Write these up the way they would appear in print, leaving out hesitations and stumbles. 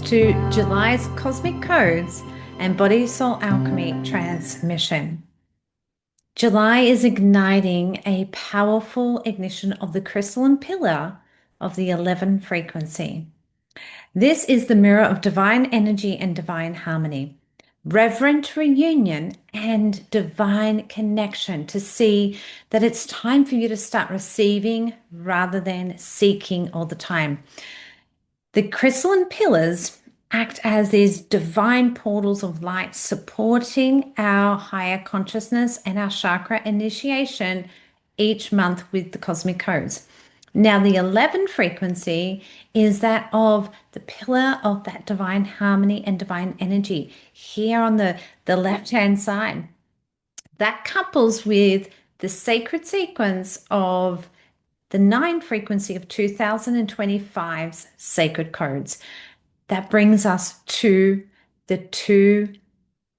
to July's Cosmic Codes and Body Soul Alchemy Transmission. July is igniting a powerful ignition of the crystalline pillar of the 11 frequency. This is the mirror of divine energy and divine harmony, reverent reunion and divine connection, to see that it's time for you to start receiving rather than seeking all the time. The crystalline pillars act as these divine portals of light, supporting our higher consciousness and our chakra initiation each month with the cosmic codes. Now, the 11 frequency is that of the pillar of that divine harmony and divine energy here on the left-hand side. That couples with the sacred sequence of the 9 frequency of 2025's sacred codes. That brings us to the 2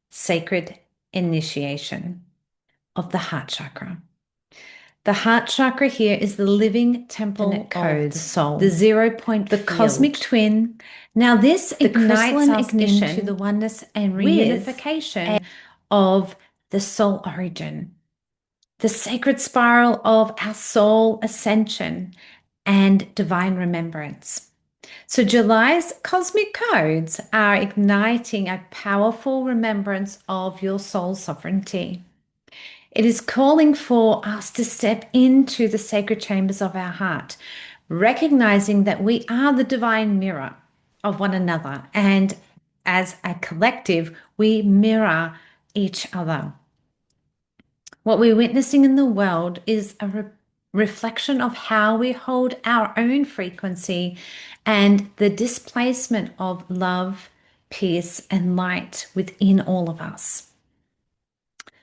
sacred initiation of the heart chakra. The heart chakra here is the living temple of the soul, the 0 point, the field, cosmic twin. Now this ignites us into the oneness and reunification of the soul origin, the sacred spiral of our soul ascension and divine remembrance. So July's cosmic codes are igniting a powerful remembrance of your soul sovereignty. It is calling for us to step into the sacred chambers of our heart, recognizing that we are the divine mirror of one another, and as a collective, we mirror each other. What we're witnessing in the world is a reflection of how we hold our own frequency and the displacement of love, peace, and light within all of us.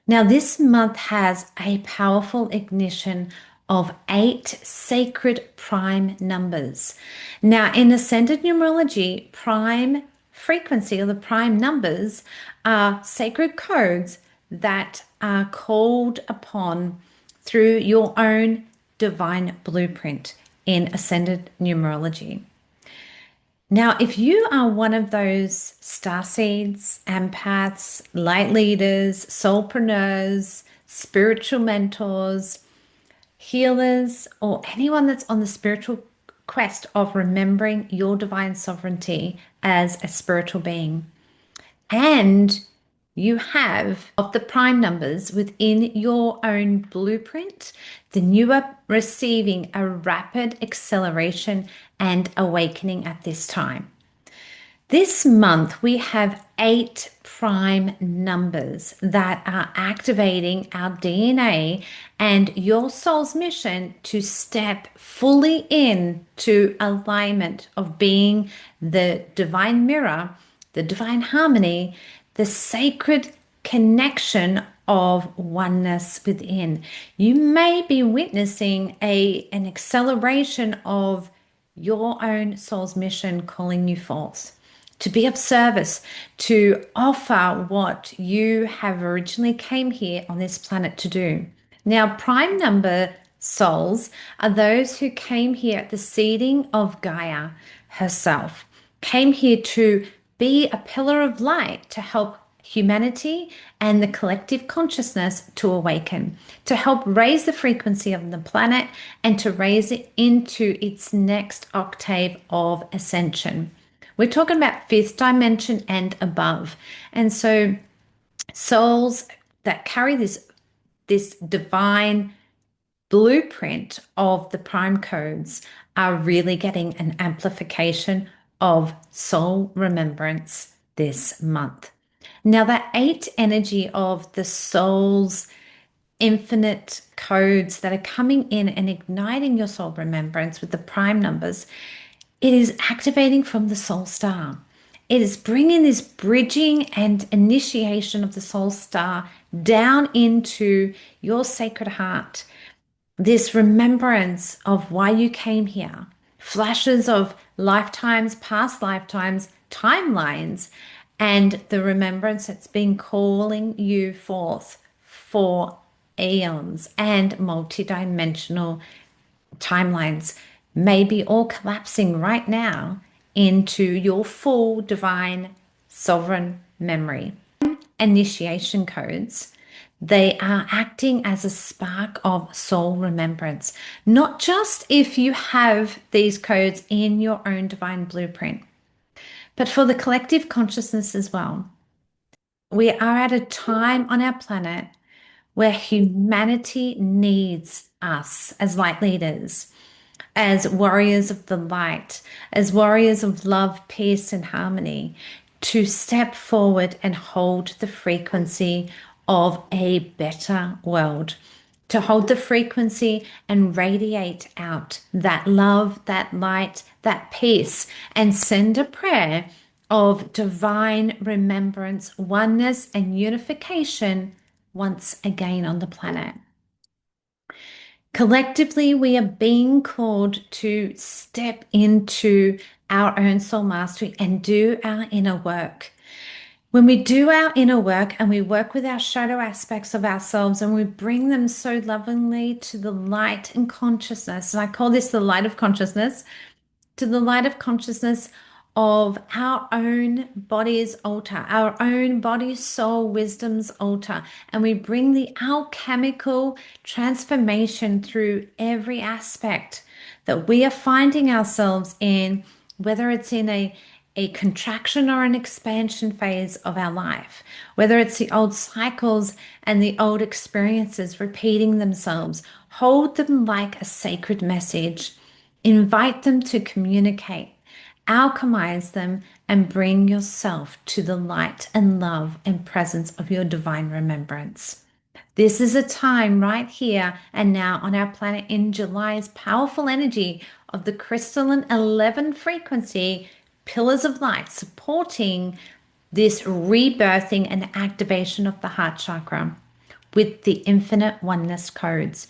Now, this month has a powerful ignition of 8 sacred prime numbers. Now, in ascended numerology, prime frequency or the prime numbers are sacred codes that are called upon through your own divine blueprint in ascended numerology. Now, if you are one of those starseeds, empaths, light leaders, soulpreneurs, spiritual mentors, healers, or anyone that's on the spiritual quest of remembering your divine sovereignty as a spiritual being, and you have of the prime numbers within your own blueprint, then you are receiving a rapid acceleration and awakening at this time. This month, we have 8 prime numbers that are activating our DNA and your soul's mission to step fully into alignment of being the divine mirror, the divine harmony, the sacred connection of oneness within. You may be witnessing an acceleration of your own soul's mission calling you forth to be of service, to offer what you have originally came here on this planet to do. Now, prime number souls are those who came here at the seeding of Gaia herself, came here to be a pillar of light to help humanity and the collective consciousness to awaken, to help raise the frequency of the planet and to raise it into its next octave of ascension. We're talking about 5th dimension and above. And so souls that carry this divine blueprint of the prime codes are really getting an amplification of soul remembrance this month. Now, that 8 energy of the soul's infinite codes that are coming in and igniting your soul remembrance with the prime numbers, it is activating from the soul star. It is bringing this bridging and initiation of the soul star down into your sacred heart, this remembrance of why you came here, flashes of lifetimes, past lifetimes, timelines, and the remembrance that's been calling you forth for eons and multidimensional timelines may be all collapsing right now into your full divine sovereign memory. Initiation codes, they are acting as a spark of soul remembrance, not just if you have these codes in your own divine blueprint, but for the collective consciousness as well. We are at a time on our planet where humanity needs us as light leaders, as warriors of the light, as warriors of love, peace, and harmony, to step forward and hold the frequency of a better world, to hold the frequency and radiate out that love, that light, that peace, and send a prayer of divine remembrance, oneness, and unification once again on the planet. Collectively, we are being called to step into our own soul mastery and do our inner work. When we do our inner work and we work with our shadow aspects of ourselves and we bring them so lovingly to the light and consciousness, and I call this the light of consciousness, to the light of consciousness of our own body's altar, our own body, soul, wisdom's altar. And we bring the alchemical transformation through every aspect that we are finding ourselves in, whether it's in a contraction or an expansion phase of our life, whether it's the old cycles and the old experiences repeating themselves. Hold them like a sacred message. Invite them to communicate, alchemize them, and bring yourself to the light and love and presence of your divine remembrance. This is a time right here and now on our planet in July's powerful energy of the crystalline 11 frequency pillars of light supporting this rebirthing and activation of the heart chakra with the infinite oneness codes.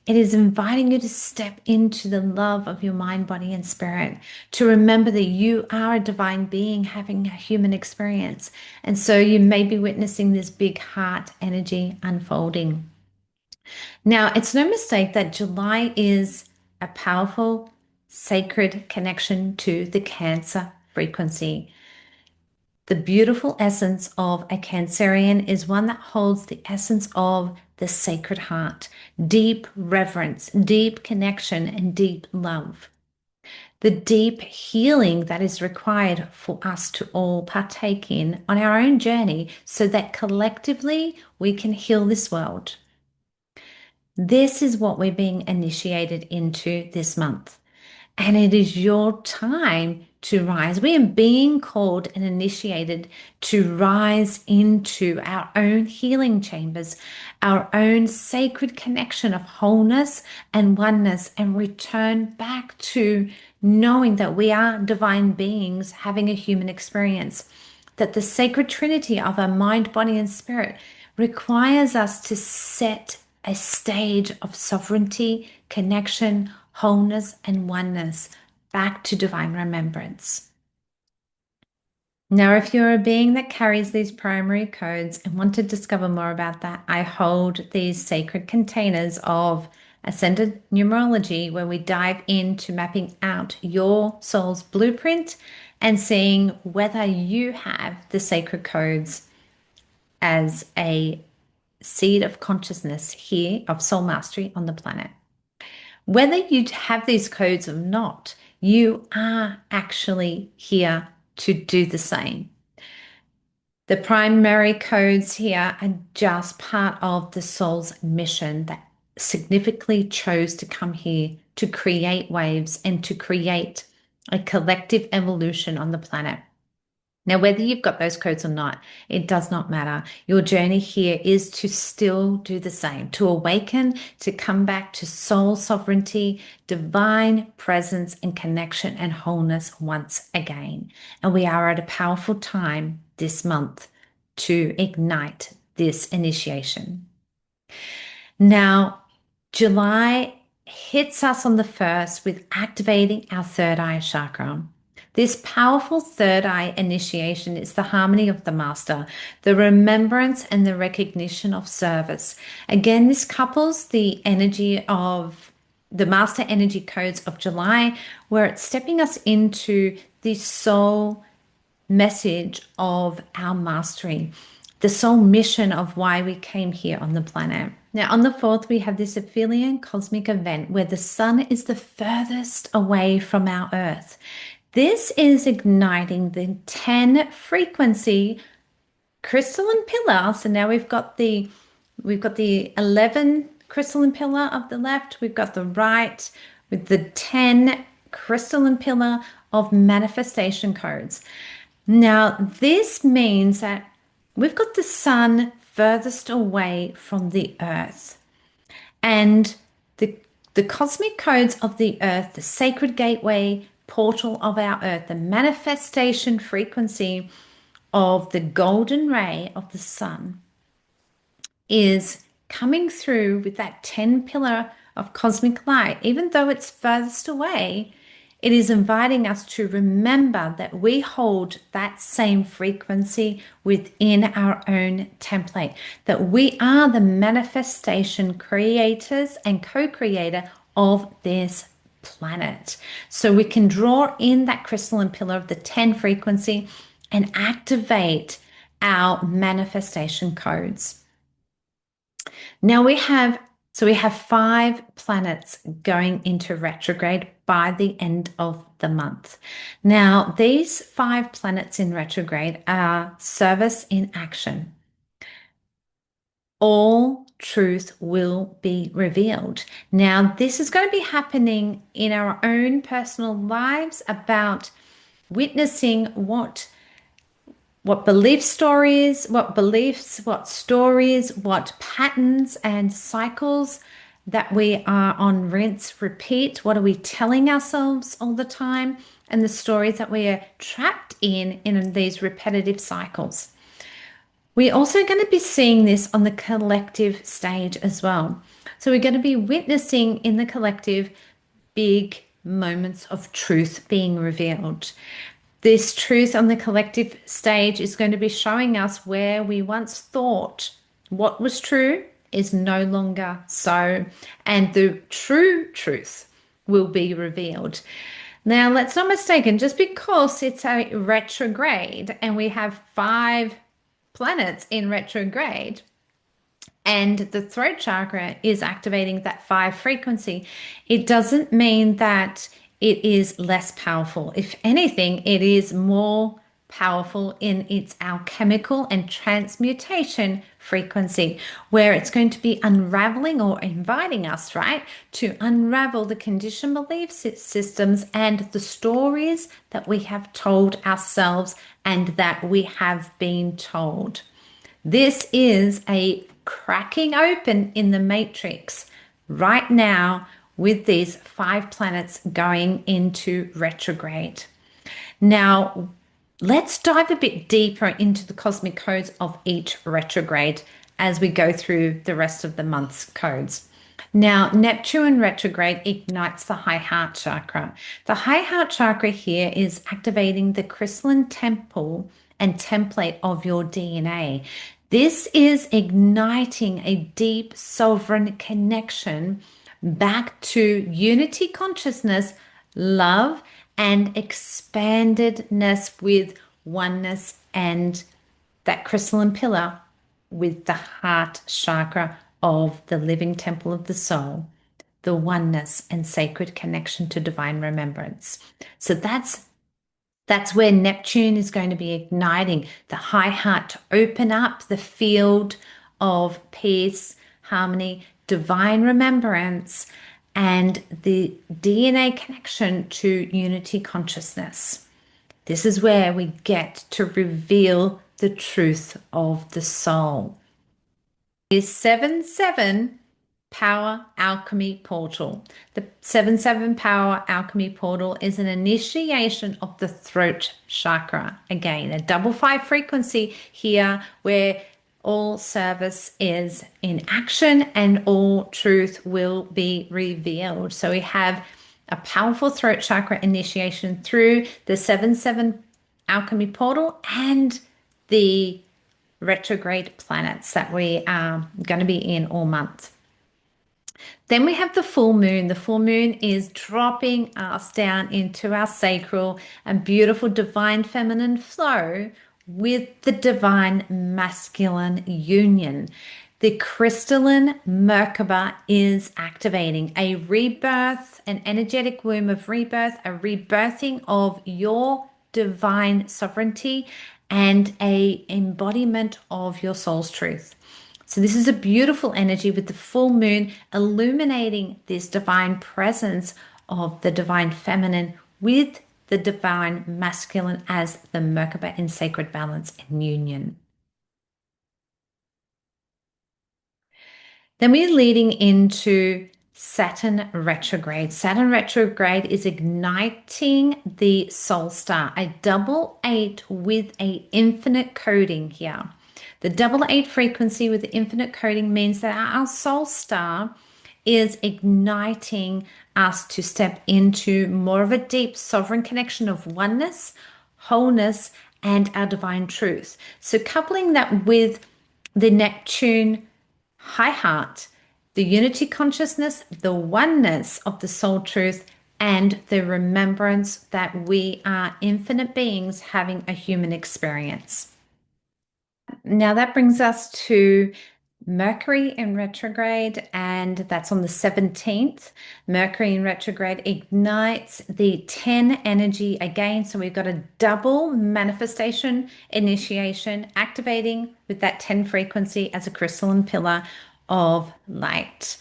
It is inviting you to step into the love of your mind, body, and spirit, to remember that you are a divine being having a human experience. And so you may be witnessing this big heart energy unfolding. Now, it's no mistake that July is a powerful, sacred connection to the Cancer frequency. The beautiful essence of a Cancerian is one that holds the essence of the sacred heart, deep reverence, deep connection, and deep love. The deep healing that is required for us to all partake in on our own journey so that collectively we can heal this world. This is what we're being initiated into this month. And it is your time to rise. We are being called and initiated to rise into our own healing chambers, our own sacred connection of wholeness and oneness, and return back to knowing that we are divine beings having a human experience, that the sacred trinity of our mind, body, and spirit requires us to set a stage of sovereignty, connection, wholeness, and oneness back to divine remembrance. Now, if you're a being that carries these primary codes and want to discover more about that, I hold these sacred containers of ascended numerology where we dive into mapping out your soul's blueprint and seeing whether you have the sacred codes as a seed of consciousness here of soul mastery on the planet. Whether you have these codes or not, you are actually here to do the same. The primary codes here are just part of the soul's mission that significantly chose to come here to create waves and to create a collective evolution on the planet. Now, whether you've got those codes or not, it does not matter. Your journey here is to still do the same, to awaken, to come back to soul sovereignty, divine presence and connection and wholeness once again. And we are at a powerful time this month to ignite this initiation. Now, July hits us on the 1st with activating our third eye chakra. This powerful third eye initiation is the harmony of the master, the remembrance and the recognition of service. Again, this couples the energy of the master energy codes of July, where it's stepping us into the soul message of our mastery, the soul mission of why we came here on the planet. Now, on the 4th, we have this aphelion cosmic event where the sun is the furthest away from our earth. This is igniting the 10 frequency crystalline pillar. So now we've got the 11 crystalline pillar of the left, we've got the right with the 10 crystalline pillar of manifestation codes. Now, this means that we've got the sun furthest away from the earth. And the cosmic codes of the earth, the sacred gateway portal of our earth, the manifestation frequency of the golden ray of the sun is coming through with that 10 pillar of cosmic light. Even though it's furthest away, it is inviting us to remember that we hold that same frequency within our own template, that we are the manifestation creators and co-creator of this planet. So we can draw in that crystalline pillar of the 10 frequency and activate our manifestation codes. Now we have 5 planets going into retrograde by the end of the month. Now, these 5 planets in retrograde are service in action. All truth will be revealed. Now, this is going to be happening in our own personal lives about witnessing what belief stories, what beliefs, what stories, what patterns and cycles that we are on rinse, repeat. What are we telling ourselves all the time? And the stories that we are trapped in these repetitive cycles. We're also going to be seeing this on the collective stage as well. So we're going to be witnessing in the collective big moments of truth being revealed. This truth on the collective stage is going to be showing us where we once thought what was true is no longer so, and the true truth will be revealed. Now, let's not mistaken, just because it's a retrograde and we have 5 planets in retrograde, and the throat chakra is activating that 5 frequency, it doesn't mean that it is less powerful. If anything, it is more powerful in its alchemical and transmutation frequency, where it's going to be unraveling or inviting us, right, to unravel the conditioned belief systems and the stories that we have told ourselves and that we have been told. This is a cracking open in the matrix right now with these 5 planets going into retrograde. Now, let's dive a bit deeper into the cosmic codes of each retrograde as we go through the rest of the month's codes. Now, Neptune retrograde ignites the high heart chakra. The high heart chakra here is activating the crystalline temple and template of your DNA. This is igniting a deep sovereign connection back to unity consciousness, love, and expandedness with oneness and that crystalline pillar with the heart chakra of the living temple of the soul, the oneness and sacred connection to divine remembrance. So that's where Neptune is going to be igniting the high heart to open up the field of peace, harmony, divine remembrance, and the DNA connection to unity consciousness. This is where we get to reveal the truth of the soul. Is 7-7 Power Alchemy Portal. The 7-7 Power Alchemy Portal is an initiation of the throat chakra. Again, a 5-5 frequency here where all service is in action and all truth will be revealed. So we have a powerful throat chakra initiation through the 7-7 Alchemy Portal and the retrograde planets that we are going to be in all month. Then we have the full moon. The full moon is dropping us down into our sacral and beautiful divine feminine flow with the divine masculine union. The crystalline Merkaba is activating a rebirth, an energetic womb of rebirth, a rebirthing of your divine sovereignty and a embodiment of your soul's truth. So this is a beautiful energy with the full moon illuminating this divine presence of the divine feminine with the divine masculine as the Merkaba in sacred balance and union. Then we're leading into Saturn retrograde. Saturn retrograde is igniting the soul star, a double eight with a infinite coding here. The double eight frequency with the infinite coding means that our soul star is igniting us to step into more of a deep sovereign connection of oneness, wholeness, and our divine truth. So coupling that with the Neptune high heart, the unity consciousness, the oneness of the soul truth, and the remembrance that we are infinite beings having a human experience. Now that brings us to Mercury in retrograde, and that's on the 17th. Mercury in retrograde ignites the 10 energy again. So we've got a double manifestation initiation activating with that 10 frequency as a crystalline pillar of light.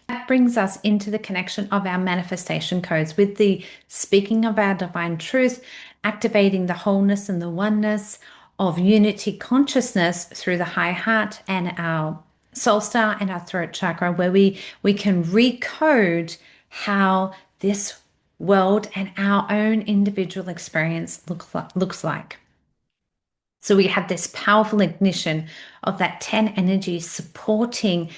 That brings us into the connection of our manifestation codes with the speaking of our divine truth, activating the wholeness and the oneness of unity consciousness through the high heart and our soul star and our throat chakra, where we can recode how this world and our own individual experience looks like. So we have this powerful ignition of that 10 energy supporting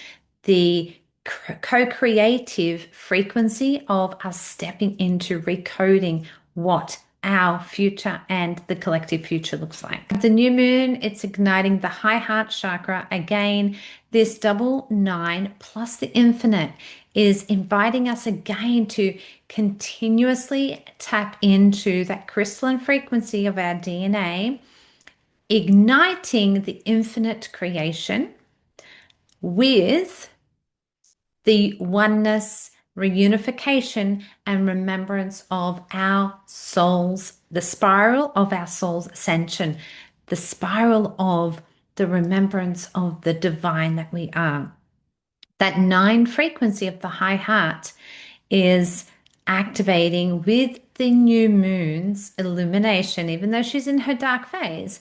the co-creative frequency of us stepping into recoding what our future and the collective future looks like. The new moon, it's igniting the high heart chakra. Again, this double nine plus the infinite is inviting us again to continuously tap into that crystalline frequency of our DNA, igniting the infinite creation with the oneness, reunification, and remembrance of our souls, the spiral of our soul's ascension, the spiral of the remembrance of the divine that we are. That 9 frequency of the high heart is activating with the new moon's illumination, even though she's in her dark phase,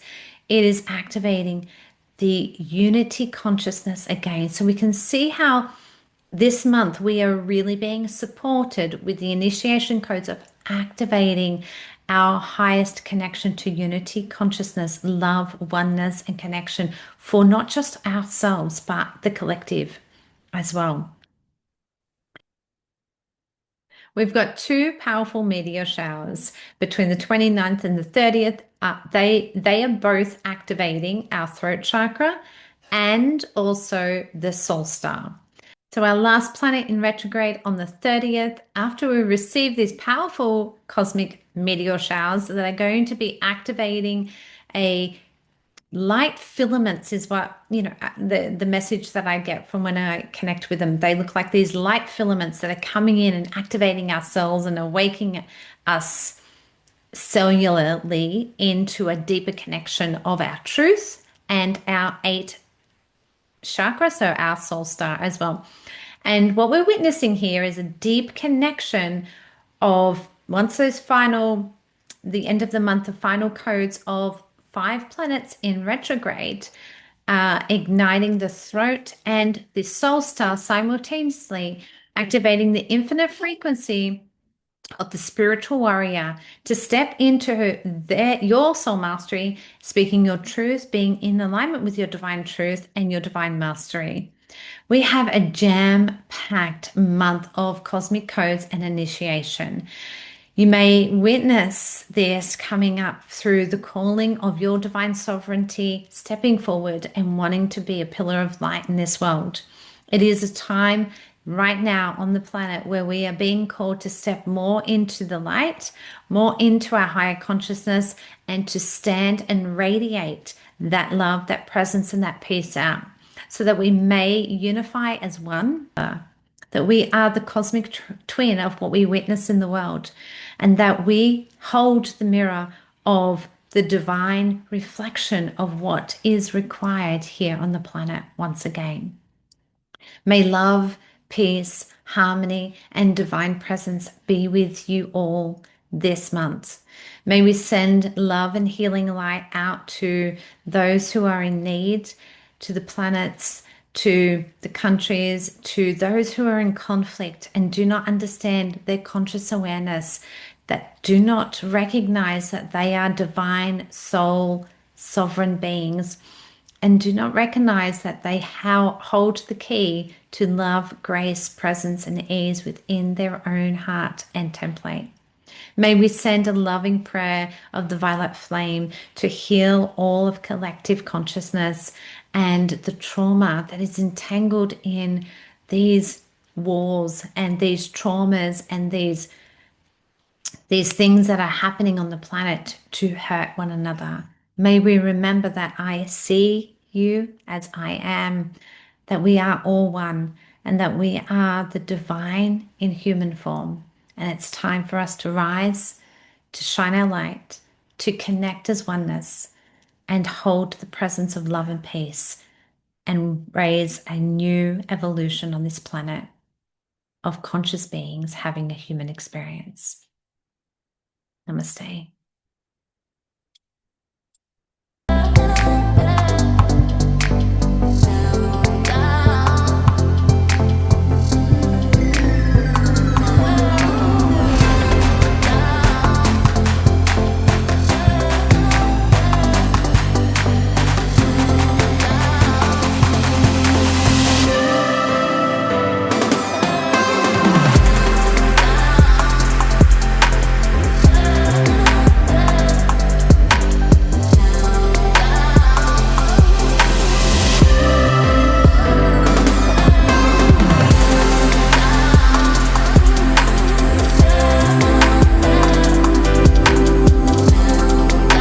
it is activating the unity consciousness again. So we can see how this month we are really being supported with the initiation codes of activating our highest connection to unity, consciousness, love, oneness, and connection for not just ourselves, but the collective as well. We've got 2 powerful meteor showers between the 29th and the 30th. They are both activating our throat chakra and also the soul star. So our last planet in retrograde on the 30th, after we receive these powerful cosmic meteor showers that are going to be activating a light filaments is what, the message that I get from when I connect with them. They look like these light filaments that are coming in and activating our cells and awakening us cellularly into a deeper connection of our truth and our 8 chakra, so our soul star as well. And what we're witnessing here is a deep connection of once those the end of the month, the final codes of 5 planets in retrograde, igniting the throat and the soul star simultaneously, activating the infinite frequency of the spiritual warrior to step into your soul mastery, speaking your truth, being in alignment with your divine truth and your divine mastery. We have a jam-packed month of cosmic codes and initiation. You may witness this coming up through the calling of your divine sovereignty, stepping forward and wanting to be a pillar of light in this world. It is a time right now on the planet where we are being called to step more into the light, more into our higher consciousness, and to stand and radiate that love, that presence, and that peace out so that we may unify as one, that we are the cosmic twin of what we witness in the world, and that we hold the mirror of the divine reflection of what is required here on the planet once again. May love, peace, harmony, and divine presence be with you all this month. May we send love and healing light out to those who are in need, to the planets, to the countries, to those who are in conflict and do not understand their conscious awareness, that do not recognize that they are divine soul, sovereign beings, and do not recognize that they hold the key to love, grace, presence, and ease within their own heart and template. May we send a loving prayer of the violet flame to heal all of collective consciousness and the trauma that is entangled in these wars and these traumas and these things that are happening on the planet to hurt one another. May we remember that I see you as I am, that we are all one, and that we are the divine in human form. And it's time for us to rise, to shine our light, to connect as oneness, and hold the presence of love and peace, and raise a new evolution on this planet of conscious beings having a human experience. Namaste.